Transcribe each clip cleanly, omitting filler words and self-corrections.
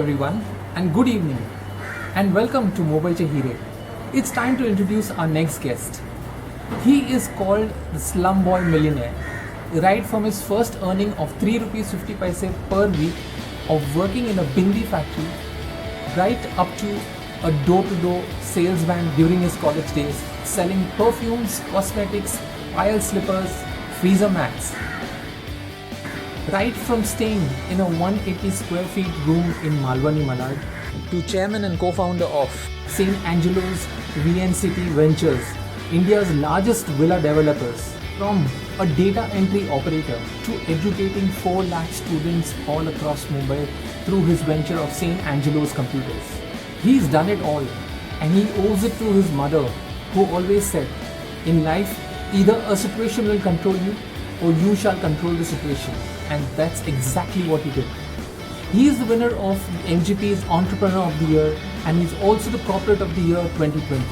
everyone, and good evening, and welcome to Mobile Che Heere. It's time to introduce our next guest. He is called the Slum Boy Millionaire, right from his first earning of 3 rupees 50 paise per week of working in a bindi factory, right up to a door-to-door salesman during his college days, selling perfumes, cosmetics, pile slippers, freezer mats. Right from staying in a 180 square feet room in Malwani, Malad, to chairman and co-founder of St. Angelo's VNCT Ventures, India's largest villa developers, from a data entry operator to educating 4 lakh students all across Mumbai through his venture of St. Angelo's Computers. He's done it all, and he owes it to his mother, who always said, in life, either a situation will control you or you shall control the situation. And that's exactly what he did. He is the winner of MGP's Entrepreneur of the Year, and he's also the Corporate of the Year 2020.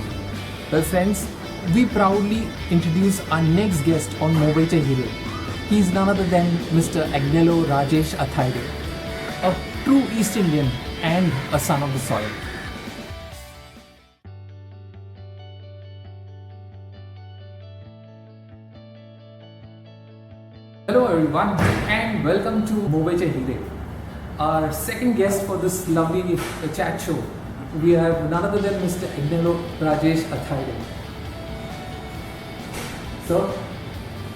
Well friends, we proudly introduce our next guest on Mobile Che Heere. He's none other than Mr. Agnello Rajesh Athaide, a true East Indian and a son of the soil. Hello everyone, and welcome to Mobile Che Heere. Our second guest for this lovely chat show, we have none other than Mr. Agnello Rajesh Athaide. Sir,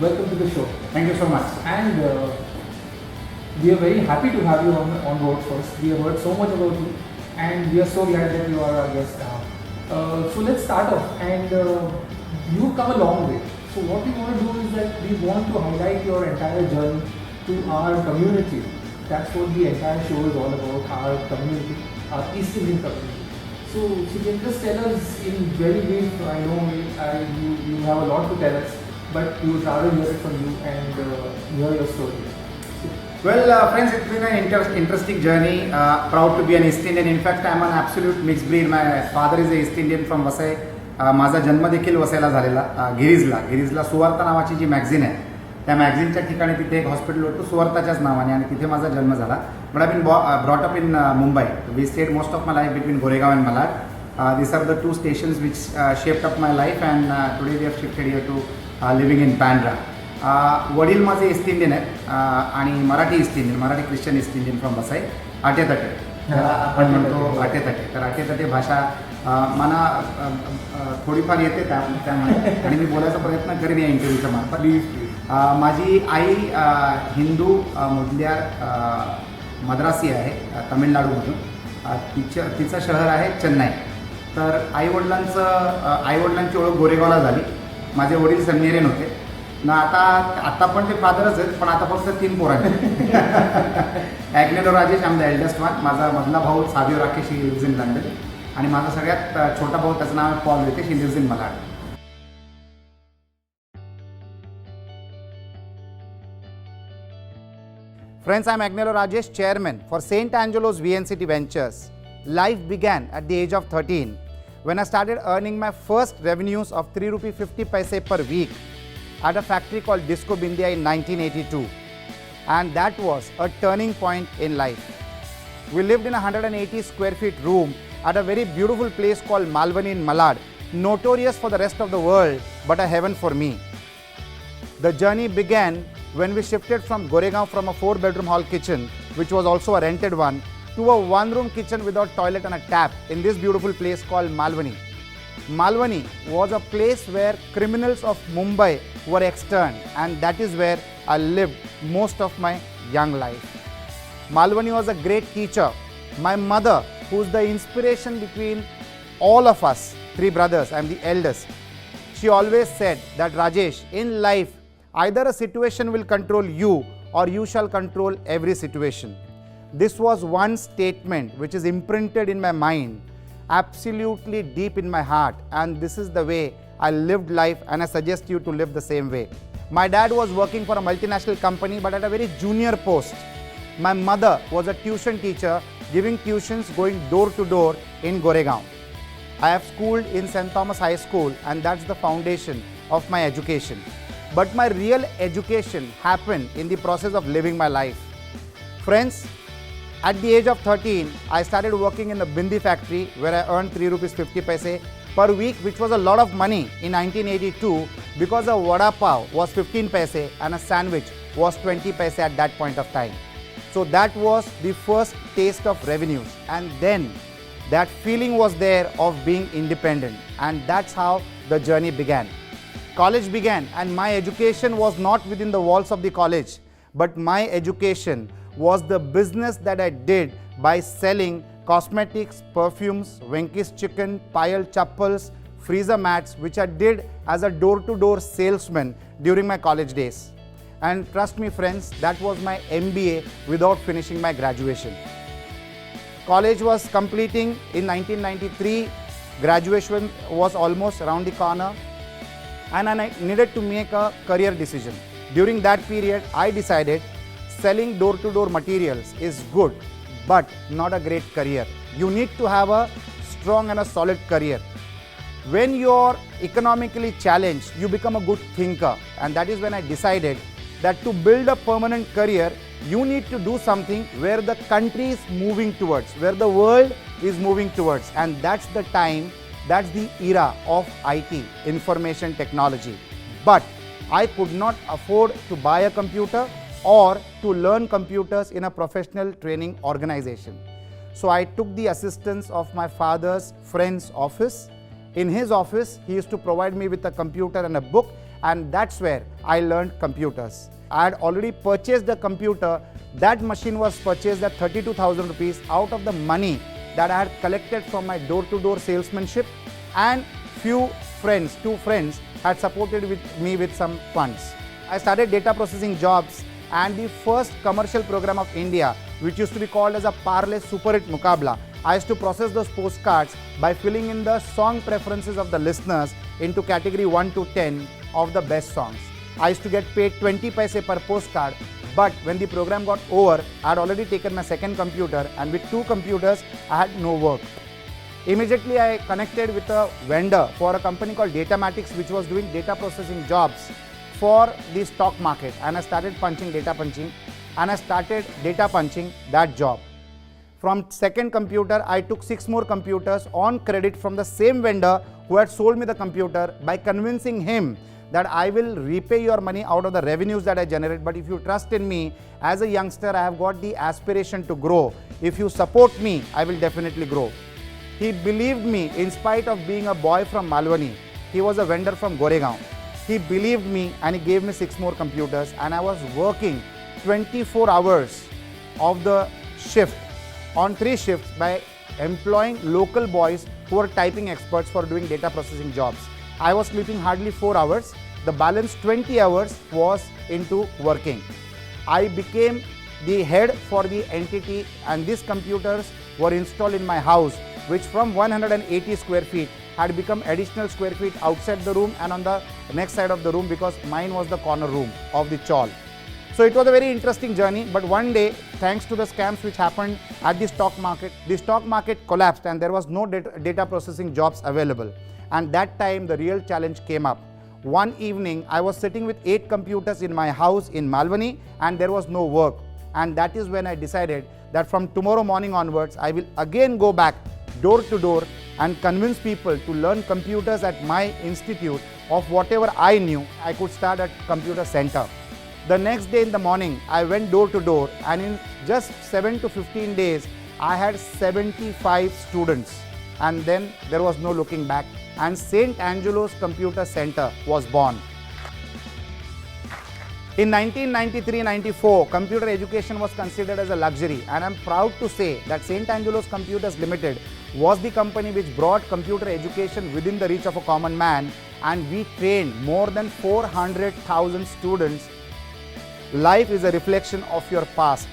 welcome to the show. Thank you so much. And we are very happy to have you on board first. We have heard so much about you, and we are so glad that you are our guest now. So let's start off, and you've come a long way. So what we want to do is that we want to highlight your entire journey to our community. That's what the entire show is all about, our community, our East Indian community. So you can just tell us in very brief, I know you have a lot to tell us, but we would rather hear it from you and hear your story. Well, friends, it's been an interesting journey. Proud to be an East Indian. In fact, I'm an absolute mixed breed. My father is a East Indian from Vasai. माझा जन्म देखील वसईला झालेला. गिरीजला सुवार्ता नावाची जी magazine आहे त्या मॅगझिनच्या ठिकाणी तिथे एक हॉस्पिटल होतं सुवार्ताच्याच नावाने आणि तिथे माझा जन्म झाला. But I been brought up in Mumbai. We stayed most of my life between Goregaon and Malad. This are the 2 stations which shaped up my life, and today we have shifted here to living in Bandra. वडील माझे east Indian आहेत आणि Marathi east Indian, Marathi Christian east Indian from Vasai. आटेतटे आपण म्हणतो आटेतटे. तर आटेतटे भाषा मला थोडीफार येते त्यामुळे आणि मी बोलायचा प्रयत्न करेन या इंटरव्ह्यूच्या मार्फत. माझी आई हिंदू मुदलियार मद्रासी आहे तमिळनाडूमधून. तिचं शहर आहे चेन्नई. तर आईवडिलांची ओळख गोरेगावला झाली. माझे वडील सन्नेरियन होते ना. आता पण ते फादरच आहेत, पण आता फक्त 3 पोरं आहेत. ॲग्नेलो राजेश, आम द एल्डेस्ट वन. माझा मधला भाऊ Savio Rakesh, he lives in London. आणि माझा सगळ्यात छोटा भाऊ, त्याचं नाव Paul Ritesh, he lives in Malad. Friends, I'm Agnello Rajesh, chairman for St. Angelo's VNCT Ventures. Life began at the age of 13 when I started earning my first revenues of 3 rupees 50 paise per week at a factory called Disco Bindia in 1982. And that was a turning point in life. We lived in a 180 square feet room at a very beautiful place called Malwani in Malad, notorious for the rest of the world, but a heaven for me. The journey began when we shifted from Goregaon from a 4-bedroom hall kitchen, which was also a rented one, to a 1-room kitchen without toilet and a tap in this beautiful place called Malwani. Malwani was a place where criminals of Mumbai were externed, and that is where I lived most of my young life. Malwani was a great teacher. My mother, who's the inspiration between all of us, 3 brothers, I'm the eldest. She always said that, Rajesh, in life, either a situation will control you or you shall control every situation. This was one statement which is imprinted in my mind, absolutely deep in my heart, and this is the way I lived life, and I suggest you to live the same way. My dad was working for a multinational company, but at a very junior post. My mother was a tuition teacher, giving tuitions, going door to door in Goregaon. I have schooled in St. Thomas High School, and that's the foundation of my education. But my real education happened in the process of living my life. Friends, At the age of 13, I started working in the Bindi factory where I earned 3 rupees 50 paise per week, which was a lot of money in 1982 because a vada pav was 15 paise and a sandwich was 20 paise at that point of time. So that was the first taste of revenues, and then that feeling was there of being independent, and that's how the journey began. College began, and my education was not within the walls of the college, but my education was the business that I did by selling cosmetics, perfumes, Venky's chicken, Payal chappals, freezer mats, which I did as a door-to-door salesman during my college days. And trust me friends, that was my MBA without finishing my graduation. College was completing in 1993, graduation was almost around the corner, and I needed to make a career decision. During that period, I decided selling door-to-door materials is good, but not a great career. You need to have a strong and a solid career. When you're economically challenged, you become a good thinker, and that is when I decided that to build a permanent career, you need to do something where the country is moving towards, where the world is moving towards, and that's the time, that's the era of IT, information technology. But I could not afford to buy a computer or to learn computers in a professional training organization. So I took the assistance of my father's friend's office. In his office, he used to provide me with a computer and a book, and that's where I learned computers. I had already purchased the computer. That machine was purchased at 32,000 rupees out of the money that I had collected from my door-to-door salesmanship, and two friends had supported me with some funds. I started data processing jobs, and the first commercial program of India, which used to be called as a Parle Super Hit Mukabla, I used to process those postcards by filling in the song preferences of the listeners into category 1 to 10 of the best songs. I used to get paid 20 paise per postcard, but when the program got over, I had already taken my second computer, and with two computers, I had no work. Immediately, I connected with a vendor for a company called Datamatics, which was doing data processing jobs for the stock market, and I started data punching that job. From second computer, I took 6 more computers on credit from the same vendor who had sold me the computer by convincing him that I will repay your money out of the revenues that I generate, but if you trust in me, as a youngster, I have got the aspiration to grow. If you support me, I will definitely grow. He believed me in spite of being a boy from Malwani. He was a vendor from Goregaon. He believed me, and he gave me 6 more computers, and I was working 24 hours of the shift on 3 shifts by employing local boys who were typing experts for doing data processing jobs. I was sleeping hardly 4 hours. The balance 20 hours was into working. I became the head for the entity, and these computers were installed in my house, which from 180 square feet had become additional square feet outside the room and on the next side of the room, because mine was the corner room of the chawl. So it was a very interesting journey, but one day, thanks to the scams which happened at the stock market collapsed, and there was no data processing jobs available. And that time the real challenge came up. One evening, I was sitting with 8 computers in my house in Malwani, and there was no work. And that is when I decided that from tomorrow morning onwards, I will again go back door to door and convince people to learn computers at my institute of whatever I knew. I could start at computer center. The next day in the morning, I went door to door, and in just 7 to 15 days, I had 75 students. And then there was no looking back, and St. Angelo's Computer Center was born. In 1993-94, computer education was considered as a luxury, and I'm proud to say that St. Angelo's Computers Limited was the company which brought computer education within the reach of a common man, and we trained more than 400,000 students. Life is a reflection of your past.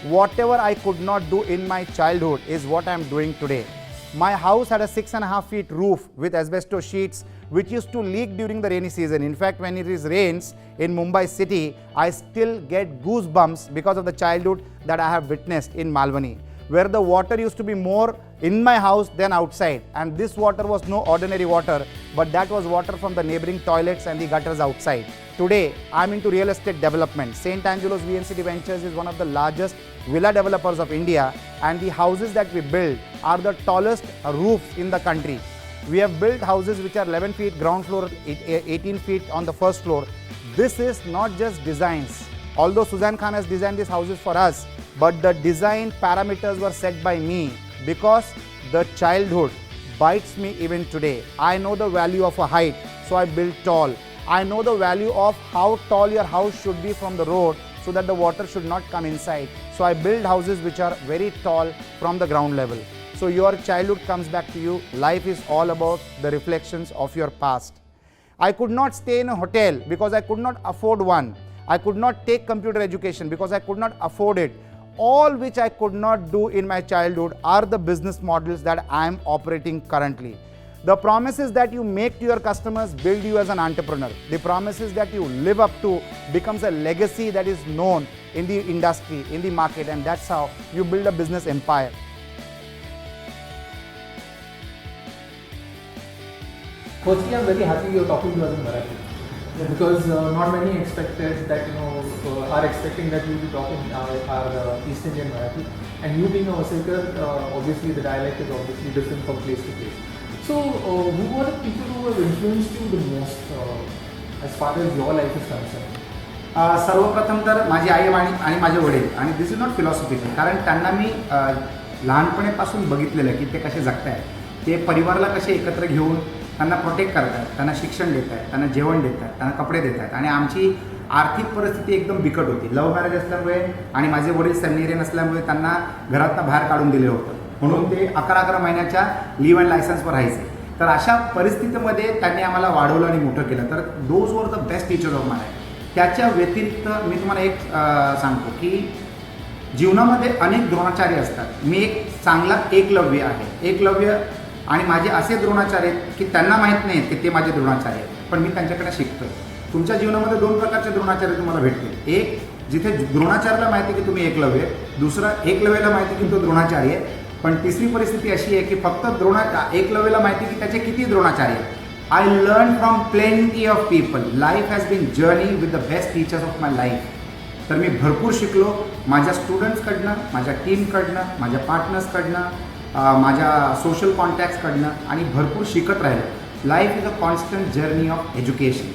Whatever I could not do in my childhood is what I'm doing today. My house had a 6.5 feet roof with asbestos sheets, which used to leak during the rainy season. In fact, when it rains in Mumbai city, I still get goosebumps because of the childhood that I have witnessed in Malwani, where the water used to be more in my house than outside. And this water was no ordinary water, but that was water from the neighboring toilets and the gutters outside. today I'm into real estate development. St. Angelo's VNCT Ventures is one of the largest villa developers of India, and the houses that we build are the tallest roofs in the country. We have built houses which are 11 feet ground floor, 18 feet on the first floor. This is not just designs. Although Suzanne Khan has designed these houses for us, but the design parameters were set by me because the childhood bites me even today. I know the value of a height, so I build tall. I know the value of how tall your house should be from the road so that the water should not come inside. So I build houses which are very tall from the ground level. So your childhood comes back to you. Life is all about the reflections of your past. I could not stay in a hotel because I could not afford one. I could not take computer education because I could not afford it. All which I could not do in my childhood are the business models that I am operating currently. The promises that you make to your customers build you as an entrepreneur. The promises that you live up to becomes a legacy that is known in the industry, in the market, and that's how you build a business empire. Firstly, I'm very happy you're talking to us in Marathi. Because not many expected that, are expecting that we will be talking our East Indian Marathi. And you being a Vasaikar, obviously the dialect is obviously different from place to place. So, who are the people who have influenced you the most as far as your life is concerned? सर्वप्रथम तर माझी आई आणि माझे वडील, आणि this is not philosophical, कारण त्यांना मी लहानपणापासून बघितलेलं आहे की ते कसे जगतायत, ते परिवाराला कसे एकत्र घेऊन त्यांना प्रोटेक्ट करतात, त्यांना शिक्षण देत आहेत, त्यांना जेवण देत आहेत, त्यांना कपडे देत आहेत. आणि आमची आर्थिक परिस्थिती एकदम बिकट होती. लव्ह मॅरेज असल्यामुळे आणि माझे वडील सेमिनेरियन असल्यामुळे त्यांना घरातनं बाहेर काढून दिले होतं, म्हणून ते 11 महिन्याच्या लिव्ह अँड लायसन्सवर राहायचे. तर अशा परिस्थितीमध्ये त्यांनी आम्हाला वाढवलं आणि मोठं केलं. तर those were the best teachers of my life. त्याच्या व्यतिरिक्त मी तुम्हाला एक सांगतो की जीवनामध्ये अनेक द्रोणाचार्य असतात. मी एक चांगला एकलव्य आहे. एकलव्य आणि माझे असे द्रोणाचार्य आहेत की त्यांना माहीत नाही की ते माझे द्रोणाचार्य आहेत, पण मी त्यांच्याकडे शिकतो. तुमच्या जीवनामध्ये 2 प्रकारचे द्रोणाचार्य तुम्हाला भेटतील. एक, जिथे द्रोणाचार्याला माहिती की तुम्ही एकलव्य, दुसरं एकलव्याला माहिती की तो द्रोणाचार्य आहे. पण तिसरी परिस्थिती अशी आहे की फक्त एकलव्याला माहिती की त्याचे किती द्रोणाचार्य आहेत. I learn from plenty of people. Life has been journey with the best teachers of my life. तर मी भरपूर शिकलो माझ्या स्टुडंट्सकडनं, माझ्या टीमकडनं, माझ्या पार्टनर्सकडनं, माझ्या सोशल कॉन्टॅक्ट्सकडनं, आणि भरपूर शिकत राहिलो. Life is a constant journey of education.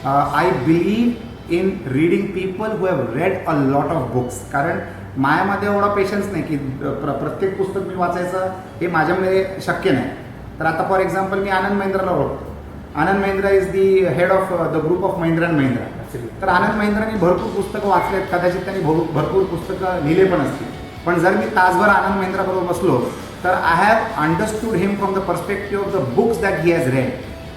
I believe in reading people who have red a lot of books. कारण माझ्यामध्ये एवढा पेशन्स नाही की प्रत्येक पुस्तक मी वाचायचं हे माझ्यामध्ये शक्य नाही. तर आता फॉर एक्झाम्पल मी आनंद महिंद्राला ओळखतो. Anand Mahindra is the head of the group of Mahindra and Mahindra. तर आनंद महिंद्राने भरपूर पुस्तकं वाचलेत, कदाचित त्यांनी भरपूर पुस्तकं लिहिले पण असतील. पण जर मी तासभर आनंद महिंद्राबरोबर बसलो तर I have understood him from the perspective of the books that he has red.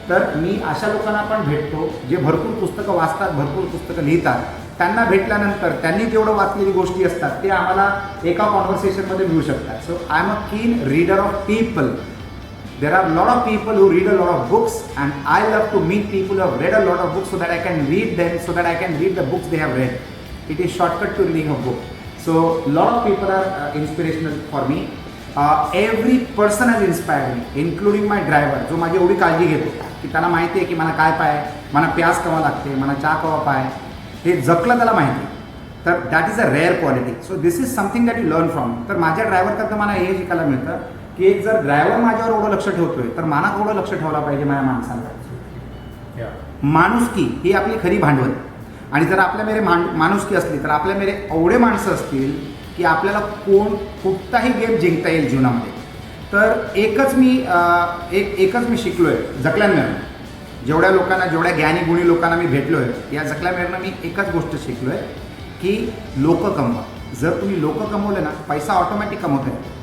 तर मी अशा लोकांना पण भेटतो जे भरपूर पुस्तकं वाचतात, भरपूर पुस्तकं लिहितात. त्यांना भेटल्यानंतर त्यांनी जेवढं वाचलेली गोष्टी असतात ते आम्हाला एका कॉन्व्हर्सेशनमध्ये मिळू शकतात. सो आय एम अ कीन reader of people. There are a lot of people who read a lot of books, and I love to meet people who have read a lot of books so that I can read them, so that I can read the books they have read. It is shortcut to reading a book. So a lot of people are inspirational for me. Every person has inspired me, including my driver, जो माझी एवढी काळजी घेतो की त्याला माहिती आहे की मला काय पाय, मला प्यास कवा लागते, मला चहा कवा पाय, हे जपलं त्याला माहिती आहे. तर that is a rare quality. So this is something that you learn from. तर माझ्या ड्रायव्हरकडनं मला हे शिकायला मिळतं की एक जर ड्रायव्हर माझ्यावर एवढं लक्ष ठेवतोय तर मला एवढं लक्ष ठेवला पाहिजे माझ्या माणसांना. माणुसकी ही आपली खरी भांडवल. आणि जर आपल्या मेरे माणुसकी असली तर आपल्या मेरे एवढे माणसं असतील की आपल्याला कुठलाही गेम जिंकता येईल जीवनामध्ये. तर एकच मी शिकलो आहे जकल्यानमेरनं. जेवढ्या लोकांना, जेवढ्या ज्ञानी गुणी लोकांना मी भेटलो आहे, या जकल्यानमेरनं मी एकच गोष्ट शिकलो आहे की लोक कमवा. जर तुम्ही लोक कमवले ना, पैसा ऑटोमॅटिक कमवता येतो.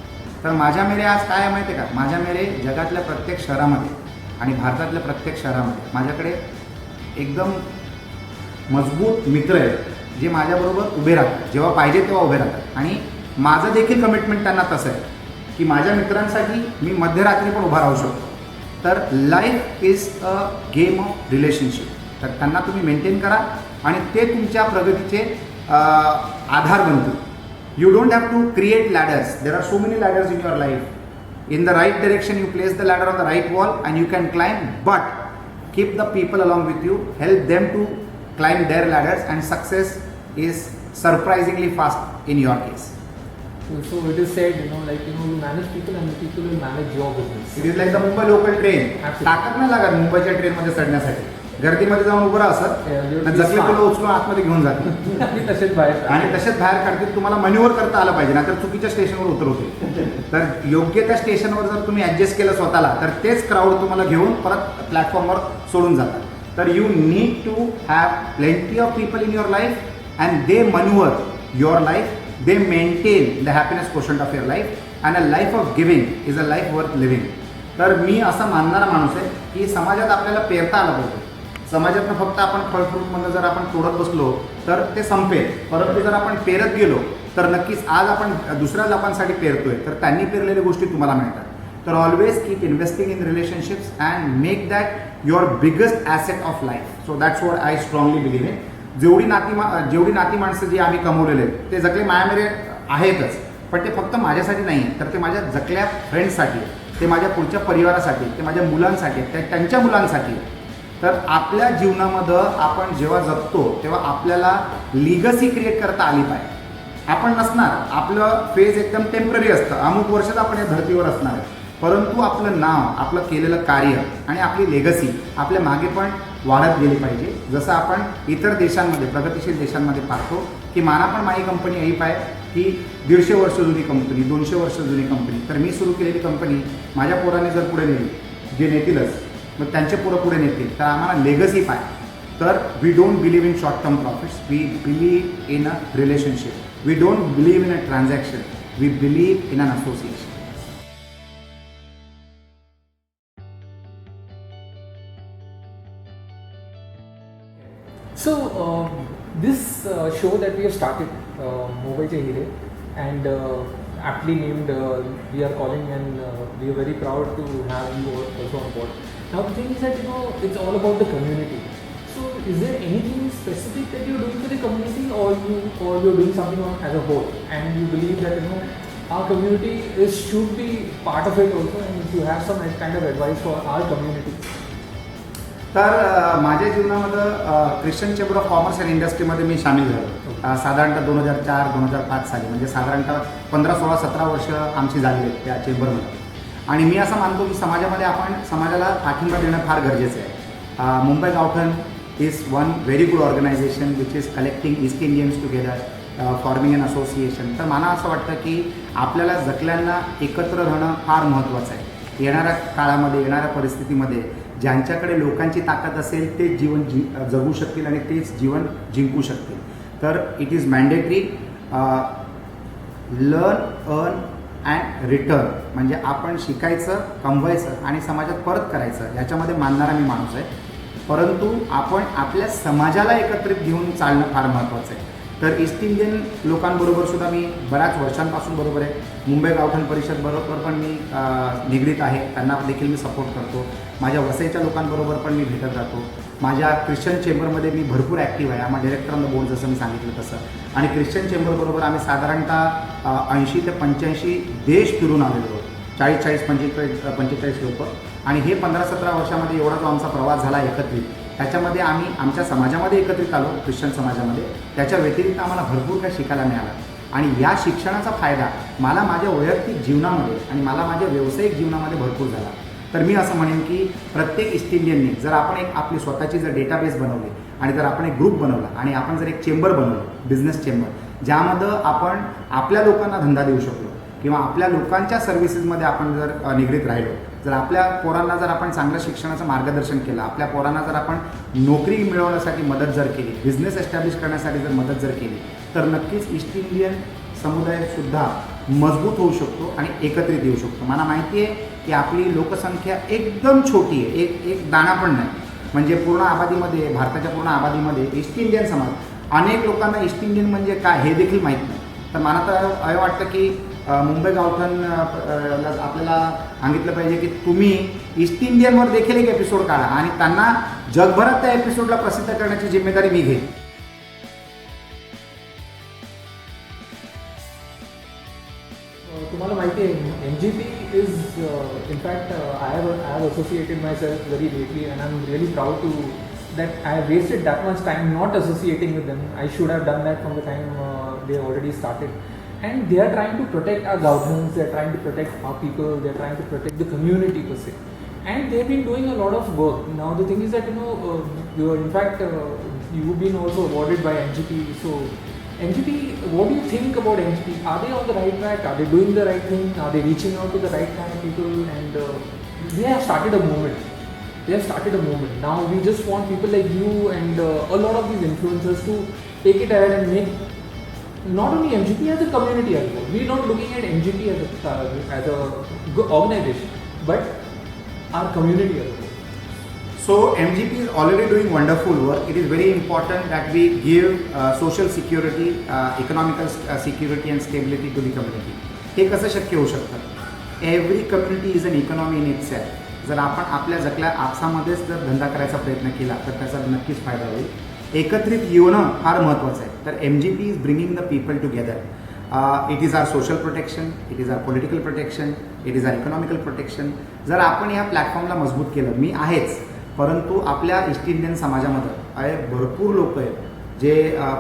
तर माझ्या मेरे आज काय आहे माहिती आहे का, माझ्या मेरे जगातल्या प्रत्येक शहरामध्ये आणि भारतातल्या प्रत्येक शहरामध्ये माझ्याकडे एकदम मजबूत मित्र आहेत जे माझ्याबरोबर उभे राहतात, जेव्हा पाहिजे तेव्हा उभे राहतात. आणि माझं देखील कमिटमेंट त्यांना तसं आहे की माझ्या मित्रांसाठी मी मध्यरात्री पण उभा राहू शकतो. तर life is a game of relationship. तर त्यांना तुम्ही मेंटेन करा आणि ते तुमच्या प्रगतीचे आधार बनतील. You don't have to create ladders. There are so many ladders in your life. In the right direction, you place the ladder on the right wall and you can climb, but keep the people along with you. Help them to climb their ladders, and success is surprisingly fast in your case. So it is said, you manage people and the people will manage your business. It is like the Mumbai local train. Absolutely. ताकद नाही लागत मुंबईच्या ट्रेनमध्ये चढण्यासाठी. गर्दीमध्ये जाऊन उभं राहा sir, जसले तुला उचलून आतमध्ये घेऊन जातील आणि तसेच बाहेर काढतील. तुम्हाला मॅन्युअर करता आलं पाहिजे, नाहीतर चुकीच्या स्टेशनवर उतरवतील. तर योग्य त्या स्टेशनवर जर तुम्ही ॲडजस्ट केलं स्वतःला, तर तेच क्राऊड तुम्हाला घेऊन परत प्लॅटफॉर्मवर सोडून जातात. तर you need to have plenty of people in your life and they manure your life. They maintain the happiness quotient of your life, and a life of giving is a life worth living. तर मी असं मानणारा माणूस आहे की समाजात आपल्याला पेरता आलं पाहिजे. समाजातनं फक्त आपण फळफ्रूटमधलं जर आपण तोडत बसलो तर ते संपेल, परंतु जर आपण पेरत गेलो तर नक्कीच आज आपण दुसऱ्या लोकांसाठी पेरतोय तर त्यांनी पेरलेल्या गोष्टी तुम्हाला मिळतात. तर always keep investing in relationships and make that your biggest asset of life. So that's what I strongly believe in. जेवढी नाती माणसं जी आम्ही कमवलेले आहेत ते जगले मायामेरे आहेतच, पण ते फक्त माझ्यासाठी नाही आहे, तर ते माझ्या जगल्या फ्रेंड्ससाठी, ते माझ्या पुढच्या परिवारासाठी, ते माझ्या मुलांसाठी, त्यांच्या मुलांसाठी. तर आपल्या जीवनामध्ये आपण जेव्हा जगतो तेव्हा आपल्याला लिगसी क्रिएट करता आली पाहिजे. आपण नसणार, आपलं फेज एकदम टेम्पररी असतं, अमुक वर्षात आपण या धर्तीवर असणार आहे, परंतु आपलं नाव, आपलं केलेलं कार्य आणि आपली लेगसी आपल्या मागे पण वाढत गेली पाहिजे. जसं आपण इतर देशांमध्ये, प्रगतिशील देशांमध्ये पाहतो की माना पण माई कंपनी यही पाय की 150 वर्ष जुनी कंपनी, 200 वर्ष जुनी कंपनी. तर मी सुरू केलेली कंपनी माझ्या पोराने जर पुढे नेली, जे नेतीलच, मग त्यांचे पोरं पुढे नेतील, तर आम्हाला लेगसी पाय. तर we don't believe in short term profits, we believe in a relationship. We don't believe in a transaction, we believe in an association. So this show that we have started, Mobile Se Heere, and aptly named, we are calling, and we are very proud to have you also on board. Now the thing is that it's all about the community. So is there anything specific that you're doing for the community, or you're doing something as a whole, and you believe that our community should be part of it also, and if you have some kind of advice for our community? तर माझ्या जीवनामध्ये Christian chamber of commerce and इंडस्ट्रीमध्ये मी सामील झालो. साधारणतः 2004-2005 साली, म्हणजे साधारणतः 15, 16, 17 वर्ष आमची झाली आहेत त्या चेंबरमध्ये. आणि मी असं मानतो की समाजामध्ये आपण समाजाला पाठिंबा देणं फार गरजेचं आहे. Mumbai Gaothan is one very good organisation which is collecting east Indians together, forming an association. तर मला असं वाटतं की आपल्याला जगल्यांना एकत्र राहणं फार महत्त्वाचं आहे. येणाऱ्या काळामध्ये, येणाऱ्या परिस्थितीमध्ये ज्यांच्याकडे लोकांची ताकद असेल ते जीवन जगू शकतील आणि तेच जीवन जिंकू शकतील. तर it is mandatory learn, earn and return. म्हणजे आपण शिकायचं, कमवायचं आणि समाजात परत करायचं, याच्यामध्ये मानणारा मी माणूस आहे. परंतु आपण आपल्या समाजाला एकत्रित घेऊन चालणं फार महत्त्वाचं आहे. तर ईस्ट इंडियन लोकांबरोबर सुद्धा मी बऱ्याच वर्षांपासून बरोबर आहे. मुंबई गावठण परिषद बरोबर पण मी निगडीत आहे, त्यांना देखील मी सपोर्ट करतो. माझ्या वसईच्या लोकांबरोबर पण मी भेटत राहतो. माझ्या ख्रिश्चन चेंबरमध्ये मी भरपूर ॲक्टिव्ह आहे. आम्हा डायरेक्टर ऑन द बोर्ड जसं मी सांगितलं तसं. आणि ख्रिश्चन चेंबरबरोबर आम्ही साधारणतः 80 ते 85 देश फिरून आलेलो आहोत. 40-45 लोक. आणि हे 15-17 वर्षामध्ये एवढा जो आमचा प्रवास झाला एकत्रित, त्याच्यामध्ये आम्ही आमच्या समाजामध्ये एकत्रित आलो, ख्रिश्चन समाजामध्ये. त्याच्या व्यतिरिक्त आम्हाला भरपूर काही शिकायला मिळालं. आणि या शिक्षणाचा फायदा मला माझ्या वैयक्तिक जीवनामध्ये आणि मला माझ्या व्यावसायिक जीवनामध्ये भरपूर झाला. तर मी असं म्हणेन की प्रत्येक ईस्ट इंडियनने जर आपण एक आपली स्वतःची जर डेटाबेस बनवली आणि जर आपण एक ग्रुप बनवला आणि आपण जर एक चेंबर बनवलं, बिझनेस चेंबर, ज्यामध्ये आपण आपल्या लोकांना धंदा देऊ शकलो किंवा आपल्या लोकांच्या सर्व्हिसेसमध्ये आपण जर निगडीत राहिलो, जर आपल्या पोरांना जर आपण चांगलं शिक्षणाचं मार्गदर्शन केलं, आपल्या पोरांना जर आपण नोकरी मिळवण्यासाठी मदत जर केली, बिझनेस एस्टॅब्लिश करण्यासाठी जर मदत जर केली, तर नक्कीच ईस्ट इंडियन समुदायसुद्धा मजबूत होऊ शकतो आणि एकत्रित येऊ शकतो. मला माहिती आहे की आपली लोकसंख्या एकदम छोटी आहे, एक दाणा पण नाही. म्हणजे पूर्ण आबादीमध्ये, भारताच्या पूर्ण आबादीमध्ये ईस्ट इंडियन समाज, अनेक लोकांना ईस्ट इंडियन म्हणजे काय हे देखील माहीत नाही. तर मला तर हे वाटतं की मुंबई गावठण आपल्याला सांगितलं पाहिजे की तुम्ही ईस्ट इंडियनवर देखील एक एपिसोड काढा आणि त्यांना जगभरात त्या एपिसोडला प्रसिद्ध करण्याची जिम्मेदारी मी घेईन. तुम्हाला माहिती आहे MGP is in fact I have associated myself very lately and I am really proud to that I have wasted that much time not associating with them. I should have done that from the time they already started. And they are trying to protect our governance, they are trying to protect our people, they are trying to protect the community per se. And they have been doing a lot of work. Now the thing is that you are in fact you've been also awarded by NGP. So NGP, what do you think about NGP? Are they on the right track? Are they doing the right thing? Are they reaching out to the right kind of people? And they have started a movement. They have started a movement. Now we just want people like you and a lot of these influencers to take it ahead and make not only MGP as a community as well. We are not looking at MGP as a good organization, but our community as well. So MGP is already doing wonderful work. It is very important that we give social security, economical security and stability to the community. हे कसं शक्य होऊ शकतं? Every community is an economy in itself. जर आपण आपल्या जगल्या आपसामध्येच जर धंदा करायचा प्रयत्न केला तर त्याचा नक्कीच फायदा होईल. एकत्रित येणं फार महत्त्वाचं आहे. तर MGP is bringing the people together. It is our social protection, it is our political protection, it is our economical protection. जर आपण ह्या प्लॅटफॉर्मला मजबूत केलं, मी आहेच, परंतु आपल्या ईस्ट इंडियन समाजामध्ये भरपूर लोक आहेत जे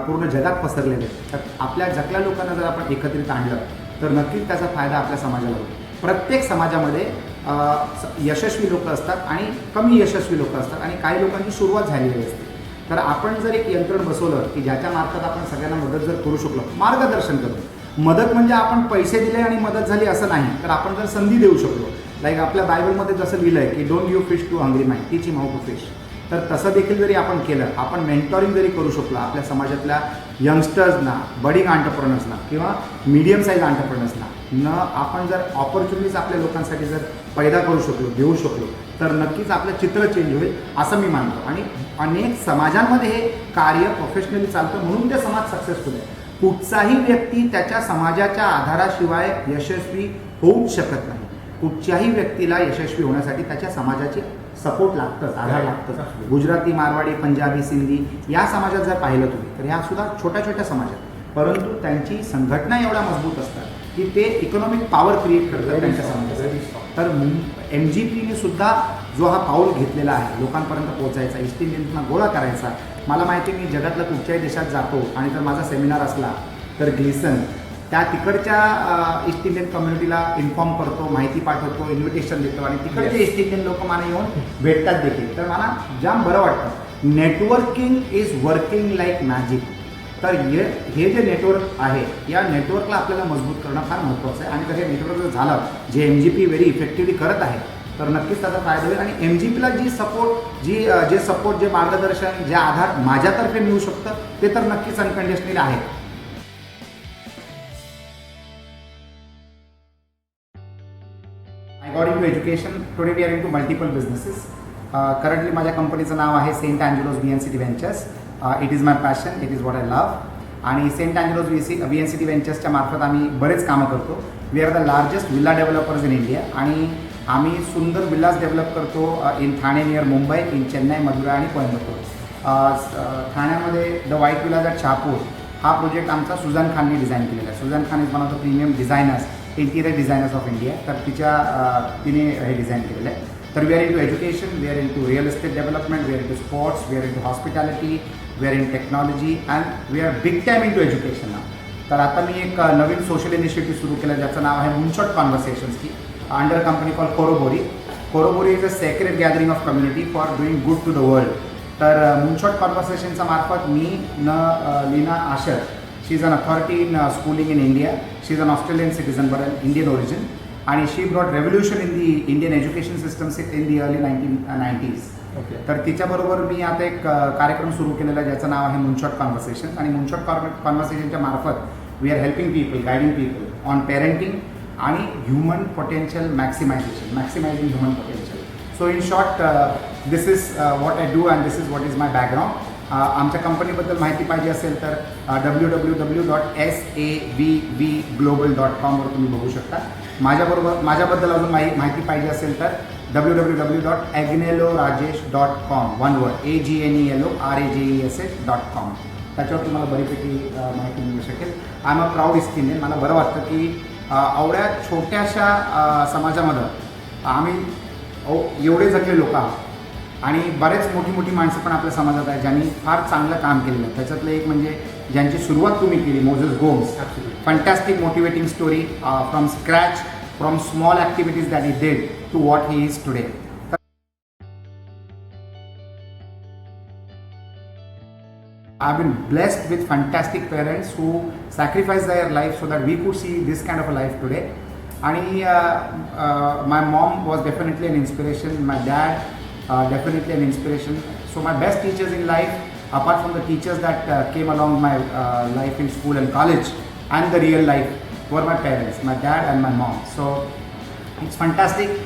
पूर्ण जगात पसरलेले आहेत. तर आपल्या जगल्या लोकांना जर आपण एकत्रित आणलं तर नक्कीच त्याचा फायदा आपल्या समाजाला होईल. प्रत्येक समाजामध्ये यशस्वी लोक असतात आणि कमी यशस्वी लोक असतात आणि काही लोकांची सुरुवात झालेली असते. तर आपण जर एक यंत्रण बसवलं की ज्याच्या मार्फत आपण सगळ्यांना मदत जर करू शकलो, मार्गदर्शन करू. मदत म्हणजे आपण पैसे दिले आणि मदत झाली असं नाही, तर आपण जर संधी देऊ शकलो. लाईक आपल्या बायबलमध्ये जसं लिहिलं आहे की don't give fish to hungry man, teach him how to fish. तर तसं देखील जरी आपण केलं, आपण मेंटॉरिंग जरी करू शकलो आपल्या समाजातल्या यंगस्टर्सना, बडिंग एंटरप्रेनर्सना किंवा मीडियम साईज एंटरप्रेनर्सना आपण जर ऑपॉर्च्युनिटीज आपल्या लोकांसाठी जर पैदा करू शकलो, देऊ शकलो, तर नक्कीच आपलं चित्र चेंज होईल असं मी मानतो. आणि अनेक समाजांमध्ये हे कार्य प्रोफेशनली चालतं म्हणून ते समाज सक्सेसफुल आहे. कुठचाही व्यक्ती त्याच्या समाजाच्या आधाराशिवाय यशस्वी होऊच शकत नाही. कुठच्याही व्यक्तीला यशस्वी होण्यासाठी त्याच्या समाजाचे सपोर्ट लागतंच, आधार लागतंच. गुजराती, मारवाडी, पंजाबी, सिंधी या समाजात जर पाहिलं तुम्ही तर ह्या सुद्धा छोट्या छोट्या समाजात, परंतु त्यांची संघटना एवढ्या मजबूत असतात की ते इकॉनॉमिक पॉवर क्रिएट करतात त्यांच्या समाजासाठी. तर MGPने सुद्धा जो हा पाऊल घेतलेला आहे लोकांपर्यंत पोहोचायचा, ईस्ट इंडियन्सना गोळा करायचा. मला माहिती आहे, मी जगातल्या कुठच्याही देशात जातो आणि जर माझा सेमिनार असला तर ग्लिसन त्या तिकडच्या ईस्ट इंडियन कम्युनिटीला इन्फॉर्म करतो, माहिती पाठवतो, इन्व्हिटेशन देतो आणि तिकडचे ईस्ट इंडियन लोक मला येऊन भेटतात देखील. तर मला जाम बरं वाटतं. Networking is working like magic. तर हे जे नेटवर्क आहे, या नेटवर्कला आपल्याला मजबूत करणं फार महत्त्वाचं आहे. आणि जर हे नेटवर्क जर झालं, जे MGP व्हेरी इफेक्टिव्हली करत आहे, तर नक्कीच त्याचा फायदा होईल. आणि MGPला जे सपोर्ट, जे मार्गदर्शन, जे आधार माझ्यातर्फे मिळू शकतं ते तर नक्कीच अनकंडिशनली आहे. I got into education. Today we are into multiple businesses. Currently माझ्या कंपनीचं नाव आहे saint Angelos VNCT Ventures. It is my passion, it is what I love. आणि सेंट अँजेलोस VNCT Ventures मार्फत आम्ही बरेच कामं करतो. We are the largest villa developers in India. आणि आम्ही सुंदर विल्लाज डेव्हलप करतो in Thane near Mumbai, in Chennai, Madurai आणि कोयंबतूर. ठाण्यामध्ये the white villas at Shahapur हा प्रोजेक्ट आमचा सुजान खानने डिझाईन केलेला आहे. Sussanne Khan is one of the premium designers, interior designers of India. तर तिने हे डिझाईन केलेलं आहे. तर we are into education, we are into real estate development, we are into sports, we are into hospitality, we are in technology and we are big time into education now. तर आता मी एक नवीन social initiative सुरू केलं ज्याचं नाव आहे moonshot conversations की under company call Corroboree. Corroboree is a secret gathering of community for doing good to the world. तर मूनशॉट कॉन्व्हर्सेशनच्या मार्फत मी Leena Ashar, she is an authority in schooling in India. She is an Australian citizen but an Indian origin. आणि she brought revolution in the Indian education systems in the early 1990s. Okay. तर तिच्याबरोबर मी आता एक कार्यक्रम सुरू केलेला आहे ज्याचं नाव आहे मूनशॉट कॉन्व्हर्सेशन. आणि मूनशॉट कॉन्व्हर्सेशनच्या मार्फत we are helping people, guiding people on parenting आणि human potential maximisation, maximising human potential. So in short this is what I do and this is what is my background. आमच्या कंपनीबद्दल माहिती पाहिजे असेल तर www.savvglobal.com वर तुम्ही बघू शकता. माझ्याबद्दल अजून माहिती पाहिजे असेल तर www.agnelorajesh.com, वन वर्ड, AGNELORAJESH.com. त्याच्यावर तुम्हाला बरीपैकी माहिती मिळू शकेल. I am a proud east Indian. मला बरं वाटतं की एवढ्या छोट्याशा समाजामध्ये आम्ही एवढे जगले लोक आहोत आणि बरेच मोठी मोठी माणसं पण आपल्या समाजात आहेत ज्यांनी फार चांगलं काम केलेलं आहे. त्याच्यातलं एक म्हणजे ज्यांची सुरुवात तुम्ही केली, Moses Gomes. Fantastic motivating story from scratch, from small activities that he did to what he is today. I've been blessed with fantastic parents who sacrificed their life so that we could see this kind of a life today. And my mom was definitely an inspiration. My dad definitely an inspiration. So my best teachers in life, apart from the teachers that came along my life in school and college and the real life, were my parents, my dad and my mom. So it's fantastic.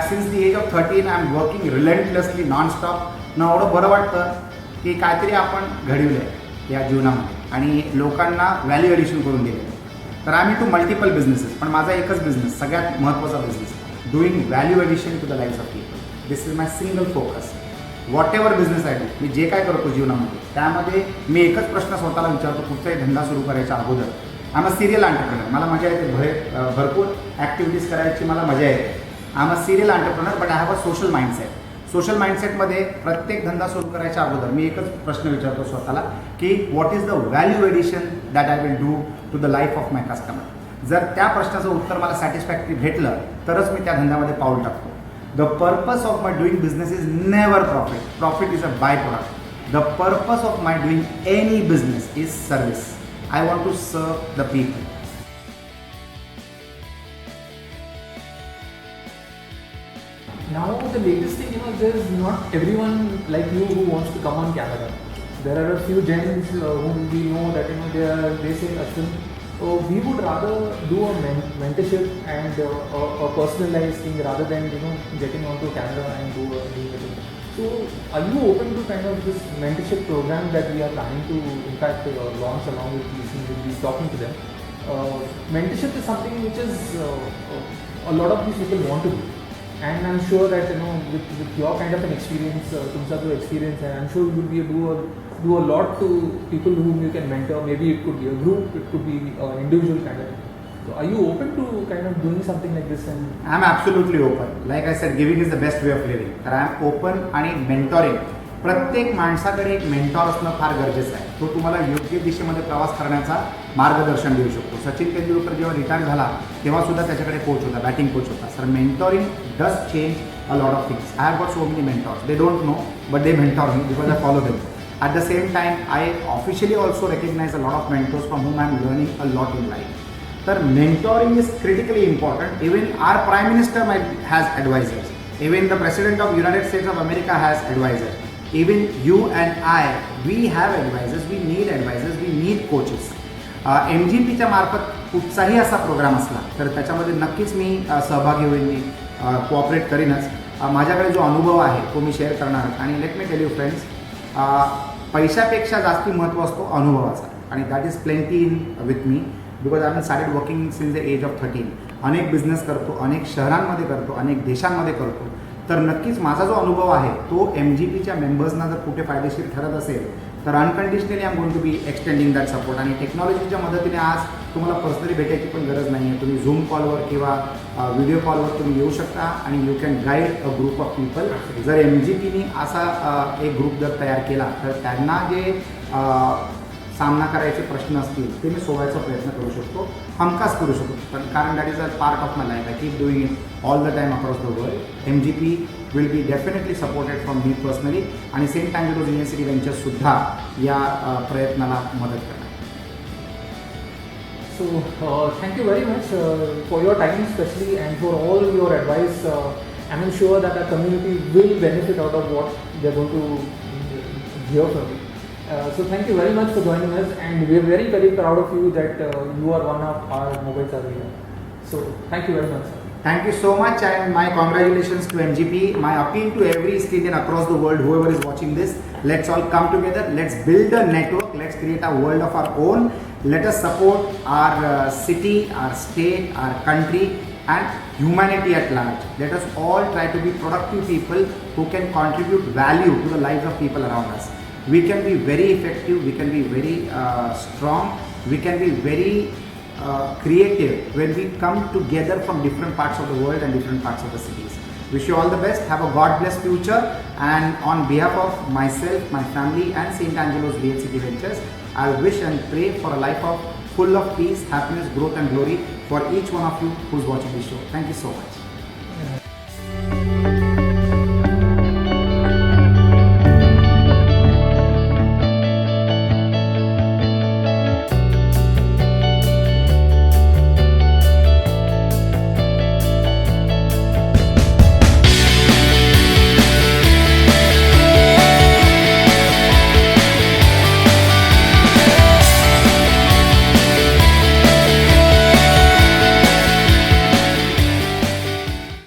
Since the age of 13, I'm working relentlessly, non-stop. Now, एवढं बरं वाटतं की काहीतरी आपण घडवलं आहे या जीवनामध्ये आणि लोकांना व्हॅल्यू ॲडिशन करून दिले. तर I am to multiple businesses, पण माझा एकच बिझनेस, सगळ्यात महत्त्वाचा business, doing value addition to the life of people. This is my single focus. Whatever business आहे, मी जे काय करतो जीवनामध्ये त्यामध्ये मी एकच प्रश्न स्वतःला विचारतो, कुठचाही धंदा सुरू करायच्या अगोदर. I am a serial entrepreneur. मला मजा येते, भरपूर ॲक्टिव्हिटीज करायची मला मजा येते. I am a serial entrepreneur, but I have a social mindset. Social माइंडसेटमध्ये प्रत्येक धंदा सुरू करायच्या अगोदर मी एकच प्रश्न विचारतो स्वतःला की what is the value addition that I will do to the life of my customer. जर त्या प्रश्नाचं उत्तर मला सॅटिस्फॅक्टरी भेटलं तरच मी त्या धंद्यामध्ये पाऊल टाकतो. The purpose of my doing business is never profit. Profit is a by product. The purpose of my doing any business is service. I want to serve the people. Now the latest thing, there's not everyone like you who wants to come on camera. There are a few gents whom we know that they say, Ashwin, we would rather do a mentorship and a personalized thing rather than getting onto camera and doing the thing. So are you open to kind of this mentorship program that we are planning to in fact launch along with these? We'll be talking to them. Mentorship is something which is a lot of these people want to do. And I'm sure that with your kind of an experience, tumsa jo experience hai, I'm sure you will be able to do a lot to people whom you can mentor. Maybe it could be a group, it could be an individual kind of. So are you open to kind of doing something like this? And I'm absolutely open. Like I said, giving is the best way of living. तर I am open आणि mentoring. प्रत्येक माणसाकडे एक mentor असणं फार गरजेचं आहे. तो तुम्हाला योग्य दिशेमध्ये प्रवास करण्याचा मार्गदर्शन देऊ शकतो. सचिन तेंडुलकर जेव्हा रिटायर झाला तेव्हा सुद्धा त्याच्याकडे कोच होता, बॅटिंग कोच होता. Sir mentoring does change a lot of things. I have got so many mentors. They don't know but they mentor me because I follow them. At the same time, I officially also recognize a lot of mentors from whom I am learning a lot in life. तर mentoring is critically important. Even our Prime Minister has advisors. Even the President of United States of America has advisors. Even you and I, we have advisors, we need advisors, we need coaches. MGPच्या मार्फत कुठचाही असा programme असला तर त्याच्यामध्ये नक्कीच मी सहभागी होईल, मी cooperate करीनच. माझ्याकडे जो अनुभव आहे तो मी शेअर करणारच. आणि let me tell you friends, पैशापेक्षा जास्ती महत्त्व असतो अनुभवाचा. आणि that is plenty in with me because I have started working since the age of 13. अनेक बिझनेस करतो, अनेक शहरांमध्ये करतो, अनेक देशांमध्ये करतो. तर नक्कीच माझा जो अनुभव आहे तो MGPच्या मेंबर्सना जर कुठे फायदेशीर ठरत असेल तर unconditionally I am going to be extending that support. आणि टेक्नॉलॉजीच्या मदतीने आज तुम्हाला पर्सनली भेटायची पण गरज नाही आहे. तुम्ही झूम कॉलवर किंवा व्हिडिओ कॉलवर तुम्ही येऊ शकता आणि you can guide a group of people. जर MGPने असा एक ग्रुप जर तयार केला तर त्यांना जे सामना करायचे प्रश्न असतील ते मी सोडवायचा प्रयत्न करू शकतो, हमखास करू शकतो. पण कारण that is a part of my life. I keep doing it all the time across the world. MGP will be definitely supported from me personally. आणि सेंट अँजेलोस युनिव्हर्सिटी वेंचर्ससुद्धा या प्रयत्नाला मदत करणार. So thank you very much for your time especially and for all your advice. And I'm sure that our community will benefit out of what they're going to hear from you. So thank you very much for joining us, and we're very, very proud of you that you are one of our mobile surveyors. So thank you very much, sir. Thank you so much, and my congratulations to MGP. My appeal to every East Indian across the world, whoever is watching this, let's all come together, let's build a network, let's create a world of our own. Let us support our city, our state, our country and humanity at large. Let us all try to be productive people who can contribute value to the lives of people around us. We can be very effective, we can be very strong, we can be very creative when we come together from different parts of the world and different parts of the cities. Wish you all the best. Have a God blessed future. And on behalf of myself, my family, and St. Angelo's VNCT Ventures, I wish and pray for a life of full of peace, happiness, growth, and glory for each one of you who's watching this show. Thank you so much.